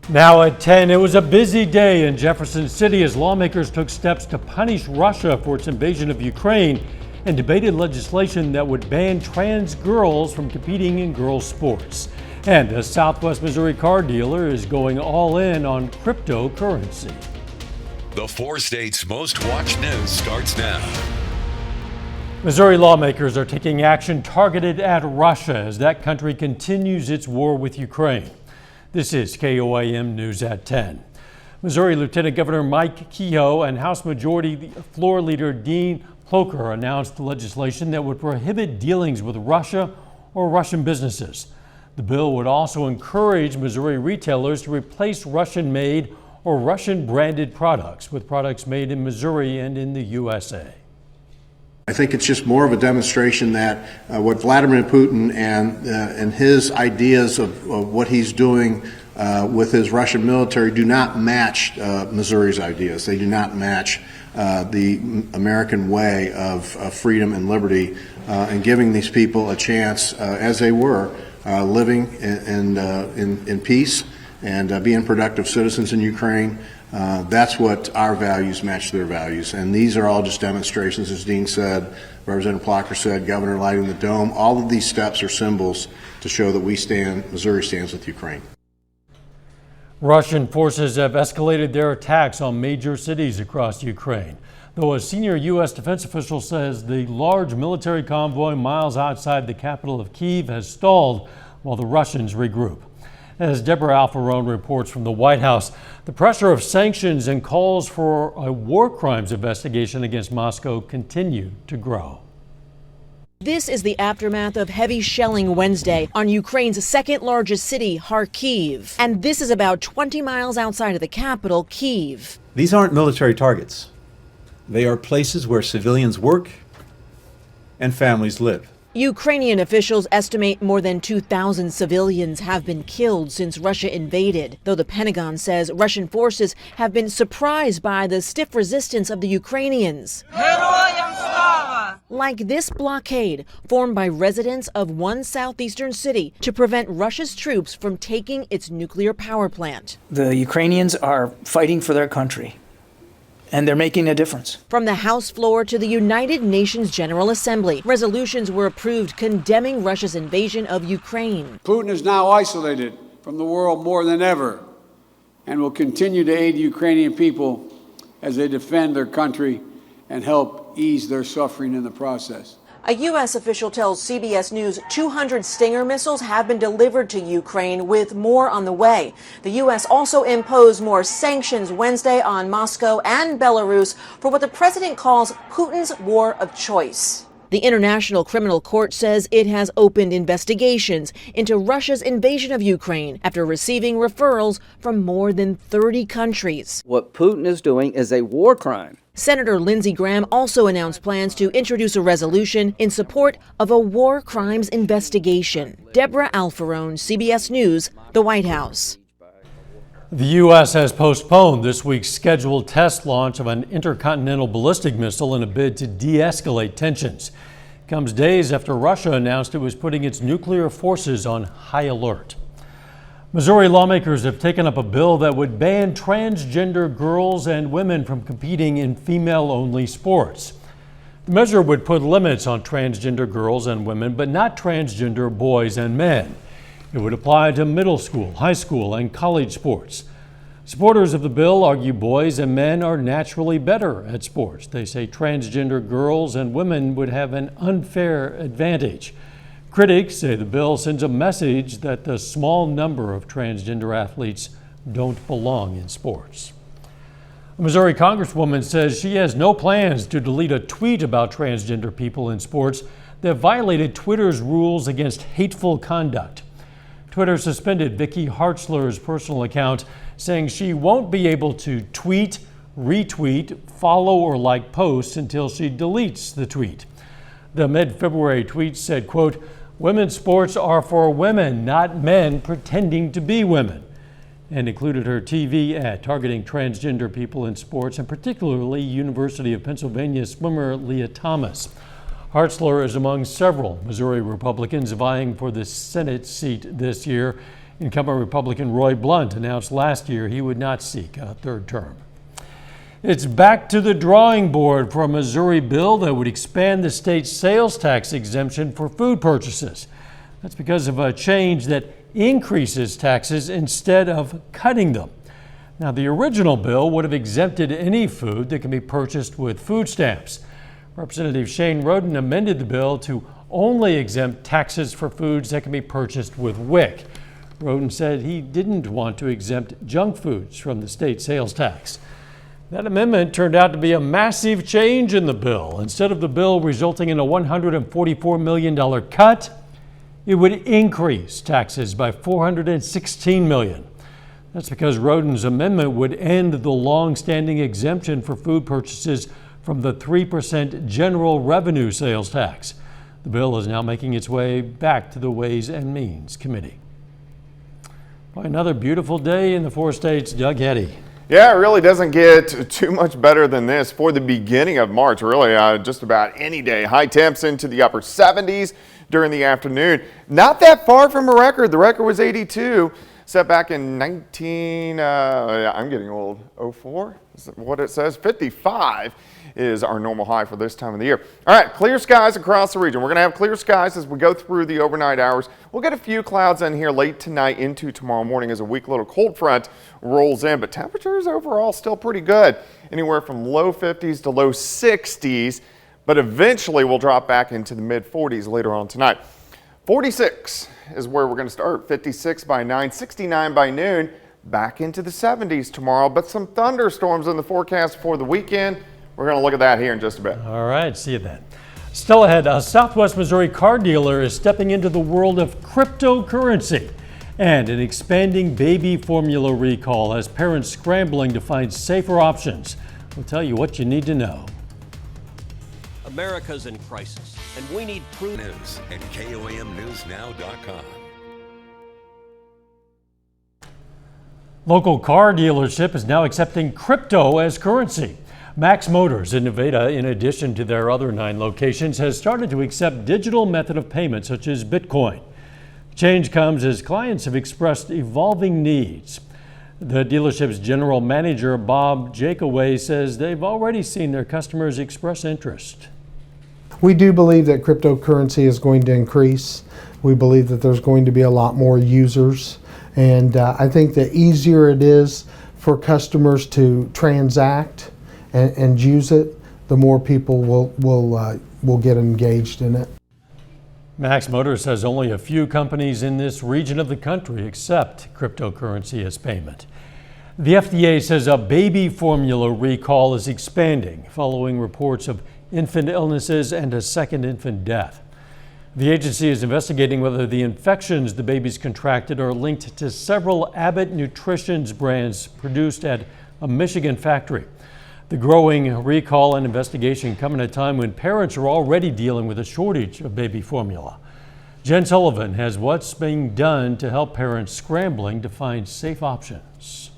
Now at 10, it was a busy day in Jefferson City as lawmakers took steps to punish Russia for its invasion of Ukraine and debated legislation that would ban trans girls from competing in girls' sports. And a Southwest Missouri car dealer is going all in on cryptocurrency. The 4 states' most watched news starts now. Missouri lawmakers are taking action targeted at Russia as that country continues its war with Ukraine. This is KOAM News at 10. Missouri Lieutenant Governor Mike Kehoe and House Majority Floor Leader Dean Plocher announced legislation that would prohibit dealings with Russia or Russian businesses. The bill would also encourage Missouri retailers to replace Russian-made or Russian-branded products with products made in Missouri and in the USA. I think it's just more of a demonstration that what Vladimir Putin and his ideas of what he's doing with his Russian military do not match Missouri's ideas. They do not match the American way of freedom and liberty and giving these people a chance as they were living in peace and being productive citizens in Ukraine. That's what our values match their values. And these are all just demonstrations, as Dean said, Representative Plocher said, Governor lighting the dome. All of these steps are symbols to show that Missouri stands with Ukraine. Russian forces have escalated their attacks on major cities across Ukraine, though a senior U.S. defense official says the large military convoy miles outside the capital of Kyiv has stalled while the Russians regroup. As Deborah Alfarone reports from the White House, the pressure of sanctions and calls for a war crimes investigation against Moscow continue to grow. This is the aftermath of heavy shelling Wednesday on Ukraine's second largest city, Kharkiv. And this is about 20 miles outside of the capital, Kyiv. These aren't military targets. They are places where civilians work and families live. Ukrainian officials estimate more than 2,000 civilians have been killed since Russia invaded, though the Pentagon says Russian forces have been surprised by the stiff resistance of the Ukrainians. Like this blockade formed by residents of one southeastern city to prevent Russia's troops from taking its nuclear power plant. The Ukrainians are fighting for their country, and they're making a difference. From the House floor to the United Nations General Assembly, resolutions were approved condemning Russia's invasion of Ukraine. Putin is now isolated from the world more than ever and will continue to aid the Ukrainian people as they defend their country and help ease their suffering in the process. A U.S. official tells CBS News 200 Stinger missiles have been delivered to Ukraine, with more on the way. The U.S. also imposed more sanctions Wednesday on Moscow and Belarus for what the president calls Putin's war of choice. The International Criminal Court says it has opened investigations into Russia's invasion of Ukraine after receiving referrals from more than 30 countries. What Putin is doing is a war crime. Senator Lindsey Graham also announced plans to introduce a resolution in support of a war crimes investigation. Deborah Alfarone, CBS News, the White House. The U.S. has postponed this week's scheduled test launch of an intercontinental ballistic missile in a bid to de-escalate tensions. It comes days after Russia announced it was putting its nuclear forces on high alert. Missouri lawmakers have taken up a bill that would ban transgender girls and women from competing in female-only sports. The measure would put limits on transgender girls and women, but not transgender boys and men. It would apply to middle school, high school, and college sports. Supporters of the bill argue boys and men are naturally better at sports. They say transgender girls and women would have an unfair advantage. Critics say the bill sends a message that the small number of transgender athletes don't belong in sports. A Missouri Congresswoman says she has no plans to delete a tweet about transgender people in sports that violated Twitter's rules against hateful conduct. Twitter suspended Vicky Hartzler's personal account, saying she won't be able to tweet, retweet, follow, or like posts until she deletes the tweet. The mid-February tweet said, quote, "Women's sports are for women, not men pretending to be women," and included her TV ad targeting transgender people in sports, and particularly University of Pennsylvania swimmer Leah Thomas. Hartzler is among several Missouri Republicans vying for the Senate seat this year. Incumbent Republican Roy Blunt announced last year he would not seek a third term. It's back to the drawing board for a Missouri bill that would expand the state's sales tax exemption for food purchases. That's because of a change that increases taxes instead of cutting them. Now, the original bill would have exempted any food that can be purchased with food stamps. Representative Shane Roden amended the bill to only exempt taxes for foods that can be purchased with WIC. Roden said he didn't want to exempt junk foods from the state sales tax. That amendment turned out to be a massive change in the bill. Instead of the bill resulting in a $144 million cut, it would increase taxes by $416 million. That's because Roden's amendment would end the long-standing exemption for food purchases from the 3% general revenue sales tax. The bill is now making its way back to the Ways and Means Committee. Another beautiful day in the four states. Doug Heddy. Yeah, it really doesn't get too much better than this for the beginning of March. Really, just about any day. High temps into the upper 70s during the afternoon. Not that far from a record. The record was 82, set back in I'm getting old, 04? Is that what it says? 55 is our normal high for this time of the year. All right, clear skies across the region. We're going to have clear skies as we go through the overnight hours. We'll get a few clouds in here late tonight into tomorrow morning as a weak little cold front rolls in, but temperatures overall still pretty good. Anywhere from low 50s to low 60s, but eventually we'll drop back into the mid 40s later on tonight. 46 is where we're going to start. 56 by 9, 69 by noon, back into the 70s tomorrow, but some thunderstorms in the forecast for the weekend. We're going to look at that here in just a bit. All right, see you then. Still ahead, a Southwest Missouri car dealer is stepping into the world of cryptocurrency, and an expanding baby formula recall has parents scrambling to find safer options. We'll tell you what you need to know. America's in crisis, and we need proof. News at KOAMNewsNow.com. Local car dealership is now accepting crypto as currency. Max Motors in Nevada, in addition to their other 9 locations, has started to accept digital method of payment such as Bitcoin. Change comes as clients have expressed evolving needs. The dealership's general manager, Bob Jakeway, says they've already seen their customers express interest. We do believe that cryptocurrency is going to increase. We believe that there's going to be a lot more users. And I think the easier it is for customers to transact and use it, the more people will get engaged in it. Max Motors says only a few companies in this region of the country accept cryptocurrency as payment. The FDA says a baby formula recall is expanding following reports of infant illnesses and a second infant death. The agency is investigating whether the infections the babies contracted are linked to several Abbott Nutrition's brands produced at a Michigan factory. The growing recall and investigation come at a time when parents are already dealing with a shortage of baby formula. Jen Sullivan has what's being done to help parents scrambling to find safe options.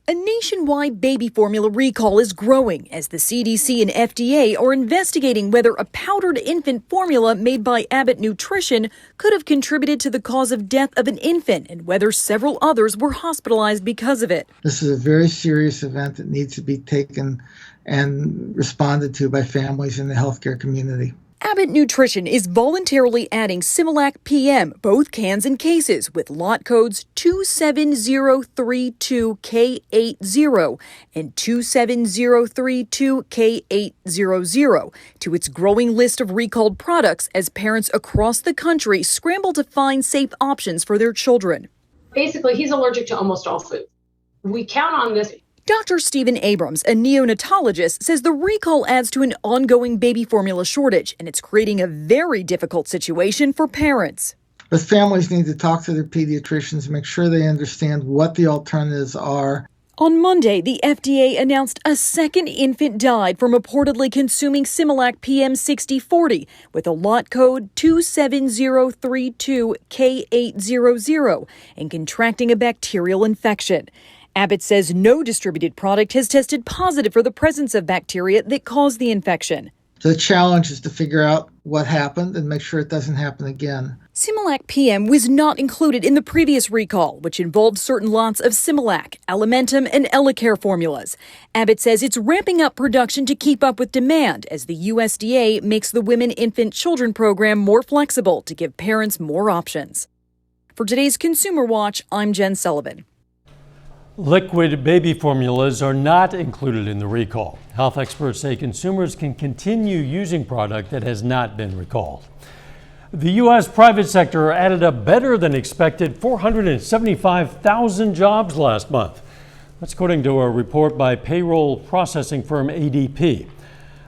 A nationwide baby formula recall is growing as the CDC and FDA are investigating whether a powdered infant formula made by Abbott Nutrition could have contributed to the cause of death of an infant and whether several others were hospitalized because of it. This is a very serious event that needs to be taken and responded to by families in the healthcare community. Abbott Nutrition is voluntarily adding Similac PM, both cans and cases, with lot codes 27032K80 and 27032K800 to its growing list of recalled products as parents across the country scramble to find safe options for their children. Basically, he's allergic to almost all food. We count on this. Dr. Stephen Abrams, a neonatologist, says the recall adds to an ongoing baby formula shortage, and it's creating a very difficult situation for parents. But families need to talk to their pediatricians, make sure they understand what the alternatives are. On Monday, the FDA announced a second infant died from reportedly consuming Similac PM6040 with a lot code 27032K800 and contracting a bacterial infection. Abbott says no distributed product has tested positive for the presence of bacteria that caused the infection. The challenge is to figure out what happened and make sure it doesn't happen again. Similac PM was not included in the previous recall, which involved certain lots of Similac, Alimentum, and Elecare formulas. Abbott says it's ramping up production to keep up with demand as the USDA makes the Women, Infant, Children program more flexible to give parents more options. For today's Consumer Watch, I'm Jen Sullivan. Liquid baby formulas are not included in the recall. Health experts say consumers can continue using product that has not been recalled. The U.S. private sector added a better than expected 475,000 jobs last month. That's according to a report by payroll processing firm ADP.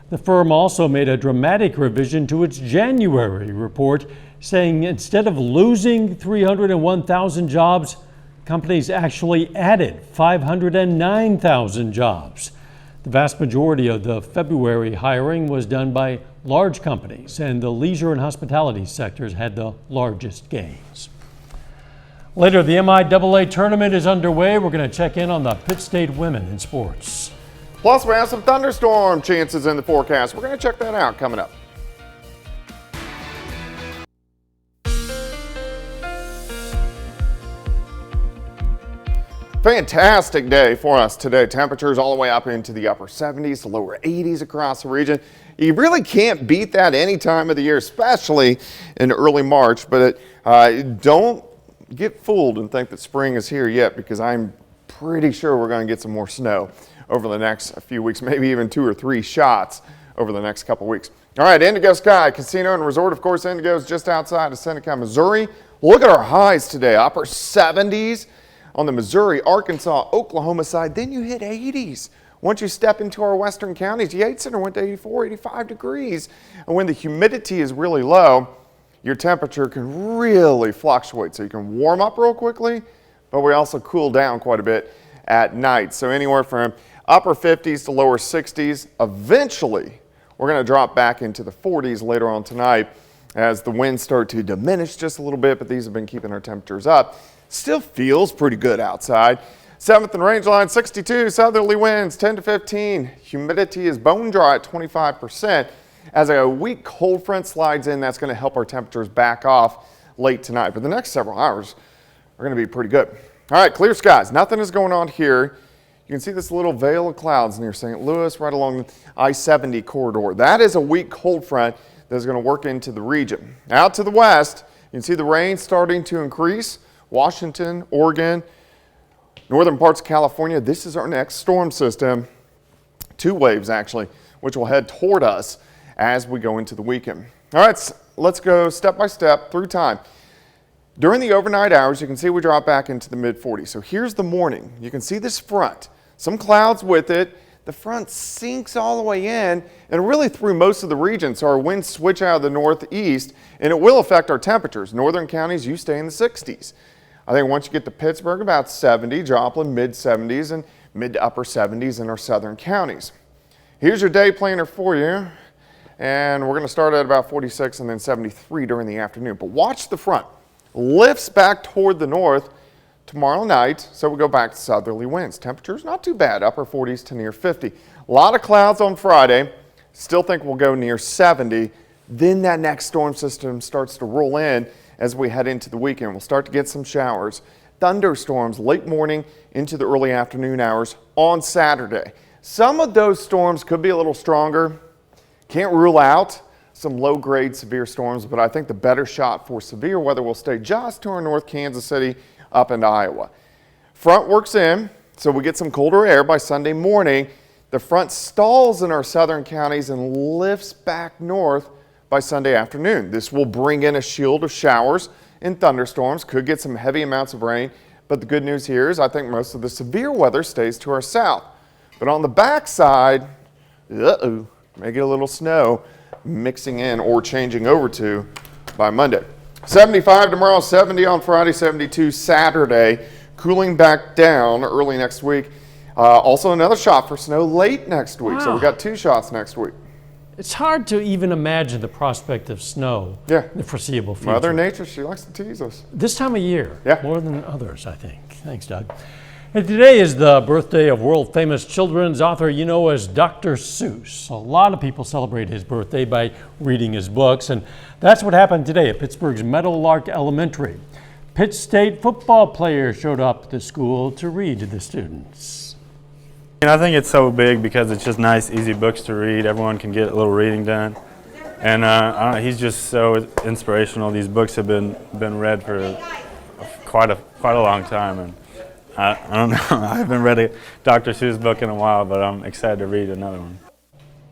The firm also made a dramatic revision to its January report, saying instead of losing 301,000 jobs, companies actually added 509,000 jobs. The vast majority of the February hiring was done by large companies, and the leisure and hospitality sectors had the largest gains. Later, the MIAA tournament is underway. We're going to check in on the Pitt State women in sports. Plus, we have some thunderstorm chances in the forecast. We're going to check that out coming up. Fantastic day for us today. Temperatures all the way up into the upper 70s to lower 80s across the region. You really can't beat that any time of the year, especially in early March. But don't get fooled and think that spring is here yet, because I'm pretty sure we're going to get some more snow over the next few weeks, maybe even 2 or 3 shots over the next couple weeks. All right, Indigo Sky Casino and Resort. Of course, Indigo is just outside of Seneca, Missouri. Look at our highs today, upper 70s. On the Missouri, Arkansas, Oklahoma side, then you hit 80s. Once you step into our western counties, Yates Center went to 84, 85 degrees. And when the humidity is really low, your temperature can really fluctuate. So you can warm up real quickly, but we also cool down quite a bit at night. So anywhere from upper 50s to lower 60s. Eventually, we're going to drop back into the 40s later on tonight as the winds start to diminish just a little bit, but these have been keeping our temperatures up. Still feels pretty good outside. 7th and Rangeline, 62, southerly winds 10 to 15. Humidity is bone dry at 25%. As a weak cold front slides in, that's going to help our temperatures back off late tonight. But the next several hours are going to be pretty good. All right, clear skies. Nothing is going on here. You can see this little veil of clouds near St. Louis, right along the I-70 corridor. That is a weak cold front that's going to work into the region. Out to the west, you can see the rain starting to increase. Washington, Oregon, northern parts of California. This is our next storm system. 2 waves, actually, which will head toward us as we go into the weekend. All right, let's go step by step through time. During the overnight hours, you can see we drop back into the mid-40s. So here's the morning. You can see this front. Some clouds with it. The front sinks all the way in and really through most of the region. So our winds switch out of the northeast, and it will affect our temperatures. Northern counties, you stay in the 60s. I think once you get to Pittsburgh, about 70, Joplin, mid-70s, and mid to upper 70s in our southern counties. Here's your day planner for you, and we're going to start at about 46 and then 73 during the afternoon. But watch the front. Lifts back toward the north tomorrow night, so we go back to southerly winds. Temperatures not too bad, upper 40s to near 50. A lot of clouds on Friday. Still think we'll go near 70. Then that next storm system starts to roll in as we head into the weekend. We'll start to get some showers, thunderstorms late morning into the early afternoon hours on Saturday. Some of those storms could be a little stronger. Can't rule out some low-grade severe storms, but I think the better shot for severe weather will stay just to our north Kansas City up into Iowa. Front works in, so we get some colder air by Sunday morning. The front stalls in our southern counties and lifts back north by Sunday afternoon. This will bring in a shield of showers and thunderstorms. Could get some heavy amounts of rain, but the good news here is I think most of the severe weather stays to our south. But on the backside, may get a little snow mixing in or changing over to by Monday. 75 tomorrow, 70 on Friday, 72 Saturday. Cooling back down early next week. Also another shot for snow late next week. Wow. So we got 2 shots next week. It's hard to even imagine the prospect of snow in the foreseeable future. Mother Nature, she likes to tease us. This time of year, more than others, I think. Thanks, Doug. And today is the birthday of world-famous children's author you know as Dr. Seuss. A lot of people celebrate his birthday by reading his books, and that's what happened today at Pittsburgh's Meadowlark Elementary. Pitt State football players showed up at the school to read to the students. And I think it's so big because it's just nice, easy books to read. Everyone can get a little reading done. And I don't know, he's just so inspirational. These books have been read for quite a long time. And I don't know, I haven't read a Dr. Seuss book in a while, but I'm excited to read another one.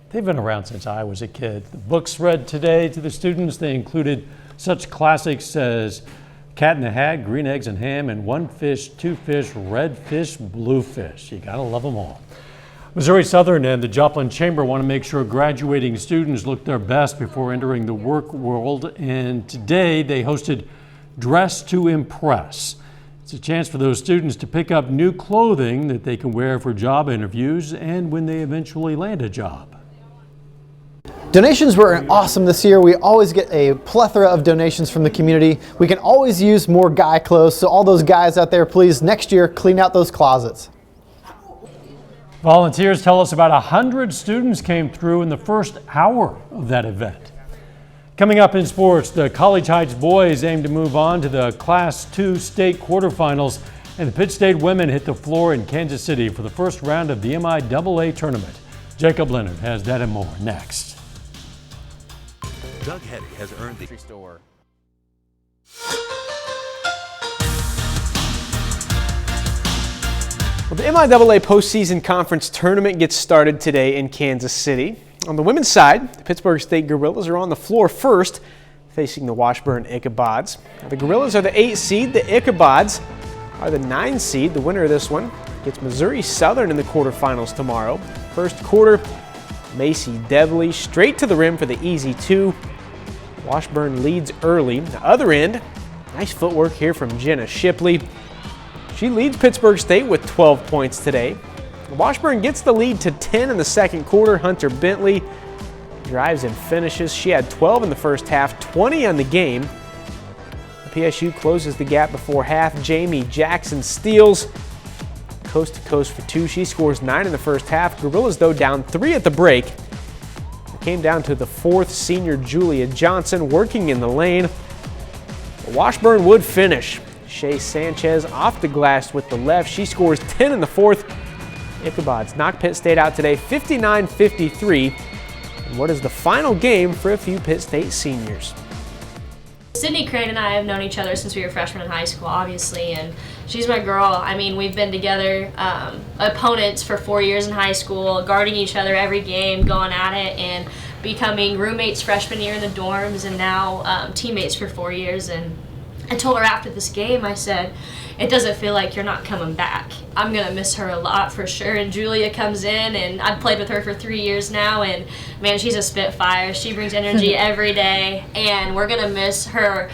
They've been around since I was a kid. The books read today to the students, they included such classics as Cat in the Hat, Green Eggs and Ham, and One Fish, Two Fish, Red Fish, Blue Fish. You gotta love them all. Missouri Southern and the Joplin Chamber want to make sure graduating students look their best before entering the work world, and today they hosted Dress to Impress. It's a chance for those students to pick up new clothing that they can wear for job interviews and when they eventually land a job. Donations were awesome this year. We always get a plethora of donations from the community. We can always use more guy clothes, so all those guys out there, please, next year, clean out those closets. Volunteers tell us about 100 students came through in the first hour of that event. Coming up in sports, the College Heights boys aim to move on to the Class II state quarterfinals, and the Pitt State women hit the floor in Kansas City for the first round of the MIAA tournament. Jacob Leonard has that and more next. Doug Hetty has earned the store. Well, the MIAA postseason conference tournament gets started today in Kansas City. On the women's side, the Pittsburgh State Gorillas are on the floor first, facing the Washburn Ichabods. Now, the Gorillas are the 8 seed, the Ichabods are the 9 seed. The winner of this one gets Missouri Southern in the quarterfinals tomorrow. First quarter, Macy Devley straight to the rim for the easy 2. Washburn leads early. The other end, nice footwork here from Jenna Shipley. She leads Pittsburgh State with 12 points today. Washburn gets the lead to 10 in the second quarter. Hunter Bentley drives and finishes. She had 12 in the first half, 20 on the game. PSU closes the gap before half. Jamie Jackson steals coast to coast for 2. She scores 9 in the first half. Gorillas, though, down 3 at the break. It came down to the 4th senior Julia Johnson working in the lane. Washburn would finish. Shea Sanchez off the glass with the left. She scores 10 in the 4th. Ichabods knock Pitt State out today 59-53 in what is the final game for a few Pitt State seniors. Sydney Crane and I have known each other since we were freshmen in high school, obviously, and she's my girl. I mean, we've been together, opponents for 4 years in high school, guarding each other every game, going at it, and becoming roommates freshman year in the dorms, and now teammates for 4 years. And I told her after this game, I said, it doesn't feel like you're not coming back. I'm going to miss her a lot for sure. And Julia comes in, and I've played with her for 3 years now, and man, she's a spitfire. She brings energy every day, and we're going to miss her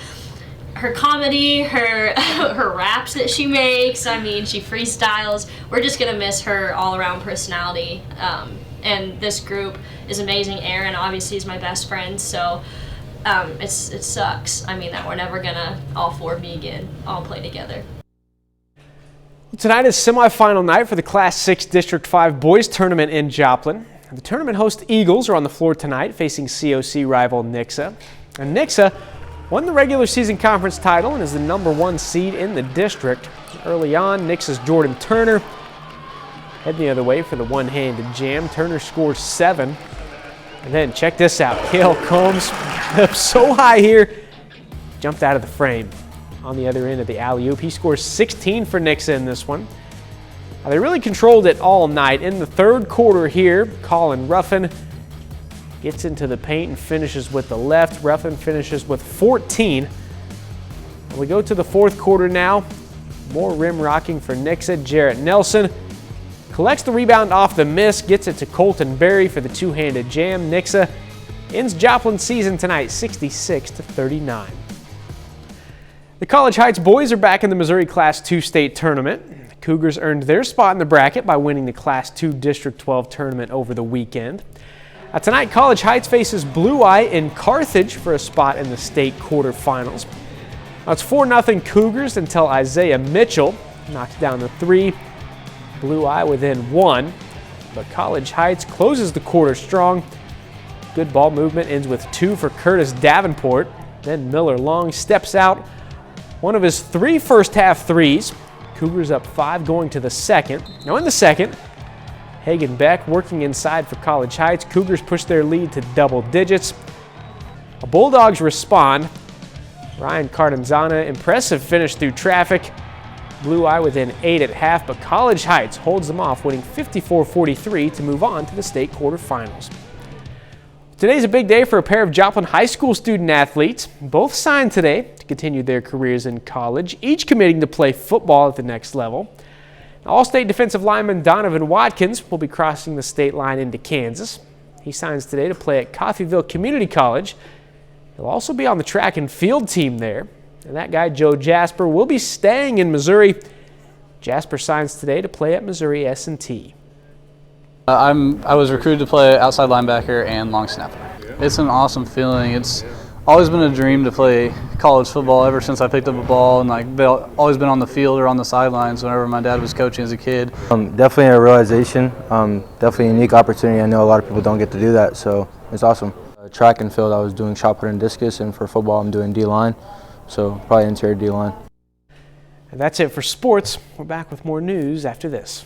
comedy, her raps that she makes. I mean, she freestyles. We're just going to miss her all-around personality. And this group is amazing. Aaron obviously is my best friend, so it sucks. I mean, that we're never going to all 4 be again, all play together. Tonight is semifinal night for the Class 6 District 5 boys tournament in Joplin. The tournament host Eagles are on the floor tonight facing COC rival Nixa. And Nixa won the regular season conference title and is the #1 seed in the district. Early on, Nixa's Jordan Turner heading the other way for the one-handed jam. Turner scores 7. And then check this out. Cale Combs up so high here, jumped out of the frame. On the other end of the alley-oop, he scores 16 for Nixa in this one. Now, they really controlled it all night. In the third quarter here, Colin Ruffin gets into the paint and finishes with the left. Ruffin finishes with 14. And we go to the fourth quarter now. More rim rocking for Nixa. Jarrett Nelson collects the rebound off the miss, gets it to Colton Berry for the two-handed jam. Nixa ends Joplin's season tonight 66-39. The College Heights boys are back in the Missouri Class II state tournament. The Cougars earned their spot in the bracket by winning the Class II District 12 tournament over the weekend. Tonight, College Heights faces Blue Eye in Carthage for a spot in the state quarterfinals. Now, it's 4-0 Cougars until Isaiah Mitchell knocks down the 3. Blue Eye within 1, but College Heights closes the quarter strong. Good ball movement ends with 2 for Curtis Davenport. Then Miller Long steps out one of his 3 first-half threes. Cougars up 5 going to the second. Now in the second, Hagen Beck working inside for College Heights. Cougars push their lead to double digits. The Bulldogs respond. Ryan Cardenzana, impressive finish through traffic. Blue Eye within 8 at half, but College Heights holds them off, winning 54-43 to move on to the state quarterfinals. Today's a big day for a pair of Joplin High School student athletes. Both signed today to continue their careers in college, each committing to play football at the next level. All-state defensive lineman Donovan Watkins will be crossing the state line into Kansas. He signs today to play at Coffeyville Community College. He'll also be on the track and field team there. And that guy, Joe Jasper, will be staying in Missouri. Jasper signs today to play at Missouri S&T. I was recruited to play outside linebacker and long snapper. It's an awesome feeling. It's always been a dream to play college football ever since I picked up a ball, and always been on the field or on the sidelines whenever my dad was coaching as a kid. Definitely a realization, definitely a unique opportunity. I know a lot of people don't get to do that, so it's awesome. Track and field, I was doing shot put and discus, and for football, I'm doing D-line, so probably interior D-line. And that's it for sports. We're back with more news after this.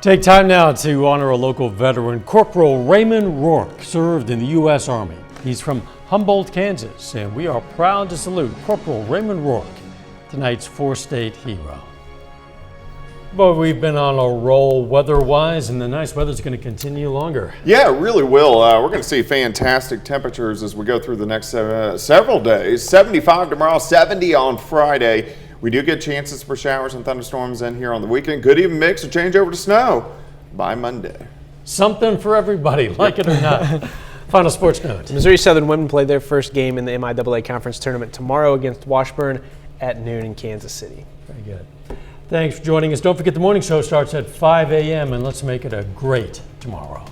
Take time now to honor a local veteran. Corporal Raymond Rourke served in the U.S. Army. He's from Humboldt, Kansas, and we are proud to salute Corporal Raymond Rourke, tonight's four-state hero. But we've been on a roll weather-wise, and the nice weather's going to continue longer. Yeah, it really will. We're going to see fantastic temperatures as we go through the next several days. 75 tomorrow, 70 on Friday. We do get chances for showers and thunderstorms in here on the weekend. Could even mix or change over to snow by Monday. Something for everybody, like it or not. Final sports note. Missouri Southern women play their first game in the MIAA Conference Tournament tomorrow against Washburn at noon in Kansas City. Very good. Thanks for joining us. Don't forget the morning show starts at 5 a.m. and let's make it a great tomorrow.